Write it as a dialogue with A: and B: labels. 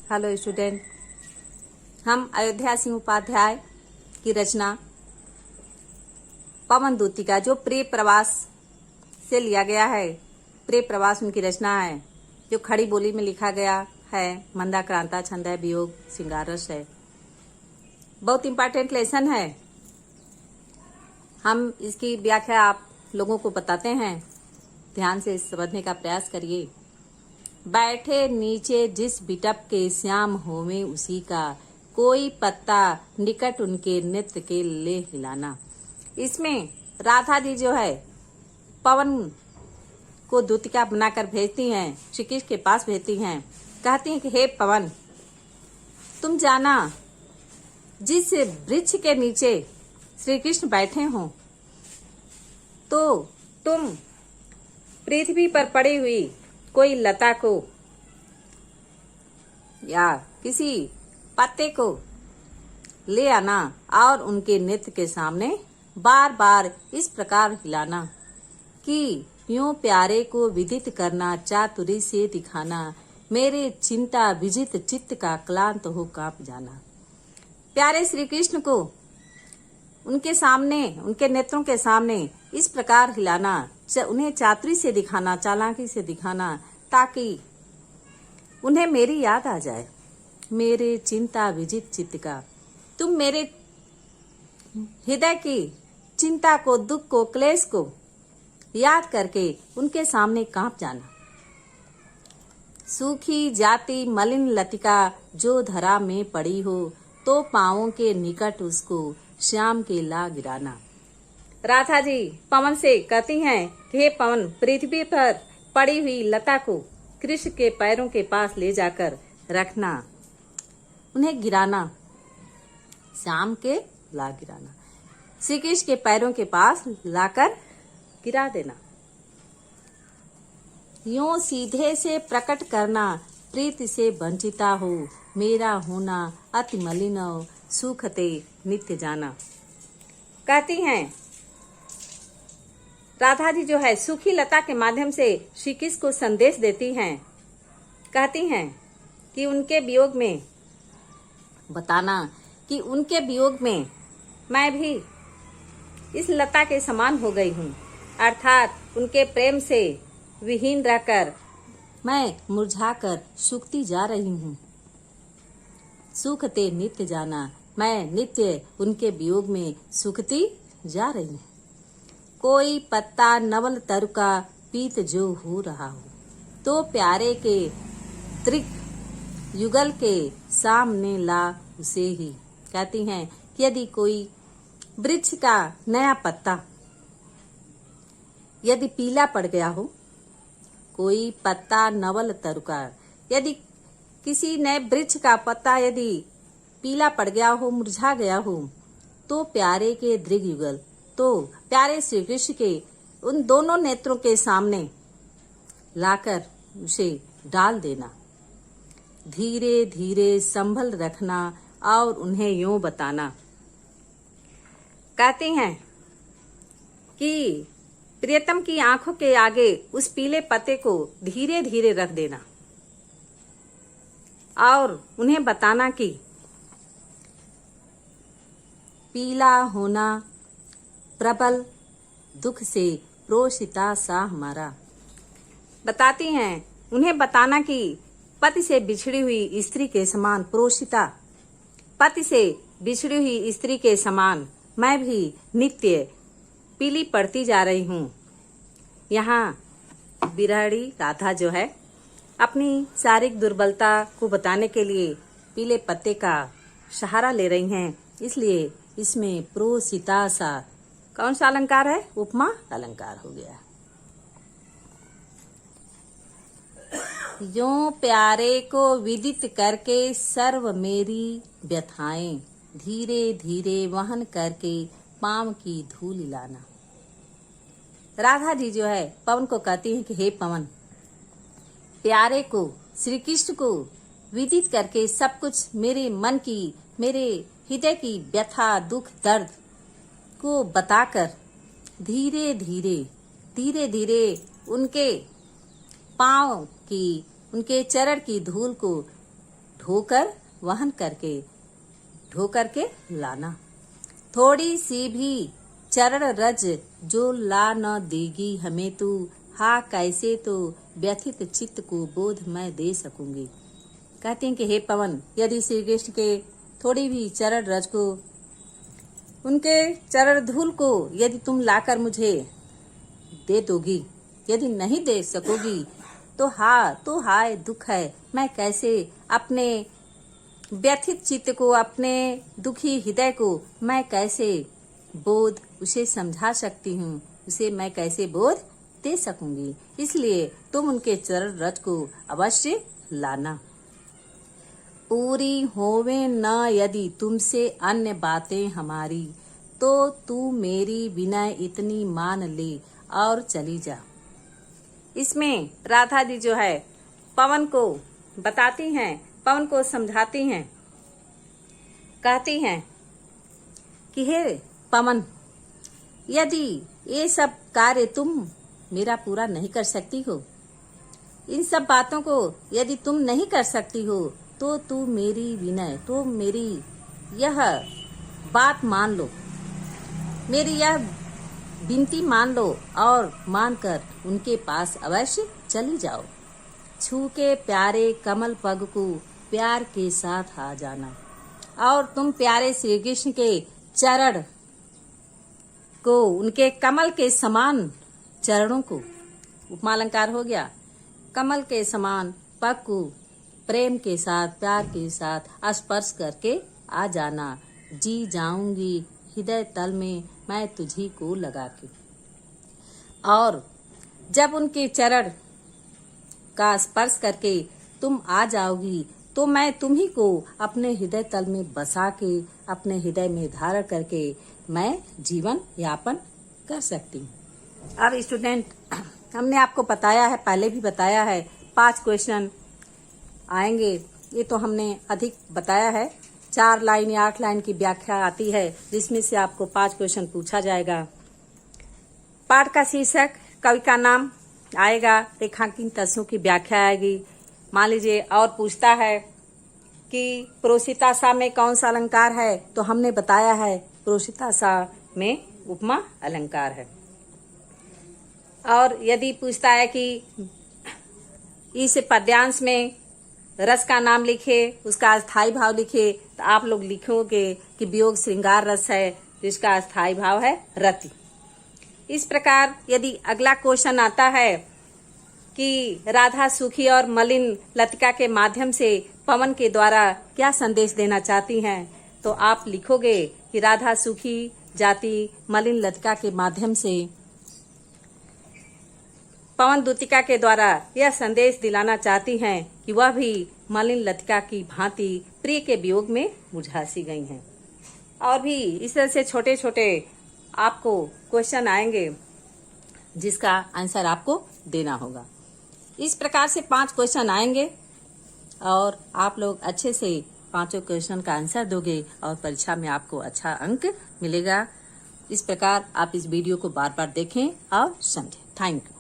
A: Hello student, हम अयोध्या सिंह उपाध्याय की रचना पवन दूतिका जो प्रिय प्रवास से लिया गया है। प्रिय प्रवास उनकी रचना है जो खड़ी बोली में लिखा गया है। मंदाक्रांता छंद है, वियोग श्रृंगार रस है। बहुत इंपॉर्टेंट लेसन है। हम इसकी व्याख्या आप लोगों को बताते हैं, ध्यान से समझने का प्रयास करिए। बैठे नीचे जिस बिटप के श्याम होवे उसी का, कोई पत्ता निकट उनके नृत्य के ले हिलाना। इसमें राधा जी जो है पवन को दूतिका बनाकर भेजती हैं, श्री कृष्ण के पास भेजती हैं। कहती हैं कि हे पवन, तुम जाना जिस वृक्ष के नीचे श्री कृष्ण बैठे हो तो तुम पृथ्वी पर पड़ी हुई कोई लता को या किसी पत्ते को ले आना और उनके नृत्य के सामने बार बार इस प्रकार हिलाना कि यूं प्यारे को विदित करना, चातुरी से दिखाना, मेरे चिंता विजित चित्त का क्लांत हो कांप जाना। प्यारे श्री कृष्ण को उनके सामने, उनके नेत्रों के सामने इस प्रकार हिलाना, उन्हें चातुरी से दिखाना, चालाकी से दिखाना, ताकि उन्हें मेरी याद आ जाए। मेरे चिंता विजित चित्त का, तुम मेरे हृदय की चिंता को, दुख को, क्लेश को याद करके उनके सामने कांप जाना। सूखी जाति मलिन लतिका जो धरा में पड़ी हो, तो पांवों के निकट उसको श्याम के ला गिराना। राधा जी पवन से कहती हैं कि हे पवन, पृथ्वी पर पड़ी हुई लता को कृष्ण के पैरों के पास ले जाकर रखना, उन्हें गिराना, श्याम के ला गिराना। श्री कृष्ण के पैरों के पास लाकर गिरा देना। यूं सीधे से प्रकट करना, प्रीति से वंचिता हो, मेरा होना अति मलिन सुखते नित्य जाना। कहती हैं राधा जी जो है सूखी लता के माध्यम से श्री कृष्ण को संदेश देती हैं। कहती हैं कि उनके वियोग में बताना कि उनके वियोग में मैं भी इस लता के समान हो गई हूँ, अर्थात उनके प्रेम से विहीन रहकर मैं मुरझाकर सूखती जा रही हूँ। सूखते नित्य जाना, मैं नित्य उनके वियोग में सूखती जा रही हूँ। कोई पत्ता नवल तरु का पीत जो हो रहा हो, तो प्यारे के त्रिक युगल के सामने ला उसे ही। कहती हैं कि यदि कोई वृक्ष का नया पत्ता यदि पीला पड़ गया हो, कोई पत्ता नवल तरु का, यदि किसी नए वृक्ष का पत्ता यदि पीला पड़ गया हो, मुरझा गया हो, तो प्यारे के दृग युगल, तो प्यारे श्री कृष्ण के उन दोनों नेत्रों के सामने लाकर उसे डाल देना। धीरे धीरे संभल रखना और उन्हें यूं बताना। कहते हैं कि प्रियतम की आंखों के आगे उस पीले पत्ते को धीरे धीरे रख देना और उन्हें बताना कि पीला होना प्रबल दुख से प्रोषिता सा हमारा। बताती हैं उन्हें बताना कि पति से बिछड़ी हुई स्त्री के समान प्रोषिता, पति से बिछड़ी हुई स्त्री के समान मैं भी नित्य पीली पड़ती जा रही हूँ। यहाँ बिरहड़ी राधा जो है अपनी शारीरिक दुर्बलता को बताने के लिए पीले पत्ते का सहारा ले रही हैं। इसलिए इसमें प्रोषिता सा कौन सा अलंकार है? उपमा अलंकार हो गया। यों प्यारे को विदित करके सर्व मेरी व्यथाएं, धीरे धीरे वहन करके पांव की धूल लाना। राधा जी जो है पवन को कहती है कि हे पवन, प्यारे को, श्री कृष्ण को विदित करके सब कुछ मेरे मन की, मेरे हृदय की व्यथा, दुख, दर्द को बताकर धीरे धीरे उनके पांव की, उनके चरण की धूल को ढोकर वहन करके ढो करके लाना। थोड़ी सी भी चरण रज जो ला न देगी हमें तू, हा कैसे तो व्यथित चित्त को बोध मैं दे सकूंगी। कहते हैं कि हे पवन, यदि श्री कृष्ण के थोड़ी भी चरण रज को, उनके चरण धूल को यदि तुम लाकर मुझे दे दोगी, यदि नहीं दे सकोगी तो हाय दुख है, मैं कैसे अपने व्यथित चित्त को, अपने दुखी हृदय को मैं कैसे बोध उसे समझा सकती हूँ, उसे मैं कैसे बोध दे सकूंगी। इसलिए तुम उनके चरण रज को अवश्य लाना। पूरी होवे न यदि तुमसे अन्य बातें हमारी, तो तू मेरी विनय इतनी मान ले और चली जा। इसमें राधा जी जो है पवन को बताती हैं, पवन को समझाती हैं, कहती हैं कि हे पवन, यदि ये सब कार्य तुम मेरा पूरा नहीं कर सकती हो, इन सब बातों को यदि तुम नहीं कर सकती हो, तो तू मेरी विनय, तो मेरी यह बात मान लो, मेरी यह विनती मान लो और मानकर उनके पास अवश्य चली जाओ। छू के प्यारे कमल पग को प्यार के साथ आ जाना। और तुम प्यारे श्री कृष्ण के चरण को, उनके कमल के समान चरणों को, उपमा अलंकार हो गया, कमल के समान पग को प्रेम के साथ, प्यार के साथ स्पर्श करके आ जाना। जी जाऊंगी हृदय तल में मैं तुझी को लगा के। और जब उनके चरण का स्पर्श करके तुम आ जाओगी, तो मैं तुम्ही को अपने हृदय तल में बसा के, अपने हृदय में धारण करके मैं जीवन यापन कर सकती हूँ। अब स्टूडेंट, हमने आपको बताया है, पहले भी बताया है, 5 क्वेश्चन आएंगे। ये तो हमने अधिक बताया है। 4 लाइन या 8 लाइन की व्याख्या आती है, जिसमें से आपको 5 क्वेश्चन पूछा जाएगा। पाठ का शीर्षक, कवि का नाम आएगा, रेखांकित तत्वों की व्याख्या आएगी। मान लीजिए और पूछता है कि प्रोषिता सा में कौन सा अलंकार है, तो हमने बताया है प्रोषिता सा में उपमा अलंकार है। और यदि पूछता है कि इस पद्यांश में रस का नाम लिखे, उसका स्थायी भाव लिखे, तो आप लोग लिखोगे कि वियोग श्रृंगार रस है, जिसका स्थायी भाव है रति। इस प्रकार यदि अगला क्वेश्चन आता है कि राधा सुखी और मलिन लतिका के माध्यम से पवन के द्वारा क्या संदेश देना चाहती हैं, तो आप लिखोगे कि राधा सुखी जाति मलिन लतिका के माध्यम से पवन दूतिका के द्वारा यह संदेश दिलाना चाहती हैं कि वह भी मलिन लतिका की भांति प्रिय के वियोग में मुझासी गई हैं। और भी इस तरह से छोटे छोटे आपको क्वेश्चन आएंगे, जिसका आंसर आपको देना होगा। इस प्रकार से 5 क्वेश्चन आएंगे और आप लोग अच्छे से 5 क्वेश्चन का आंसर दोगे और परीक्षा में आपको अच्छा अंक मिलेगा। इस प्रकार आप इस वीडियो को बार बार देखें और समझें। Thank you.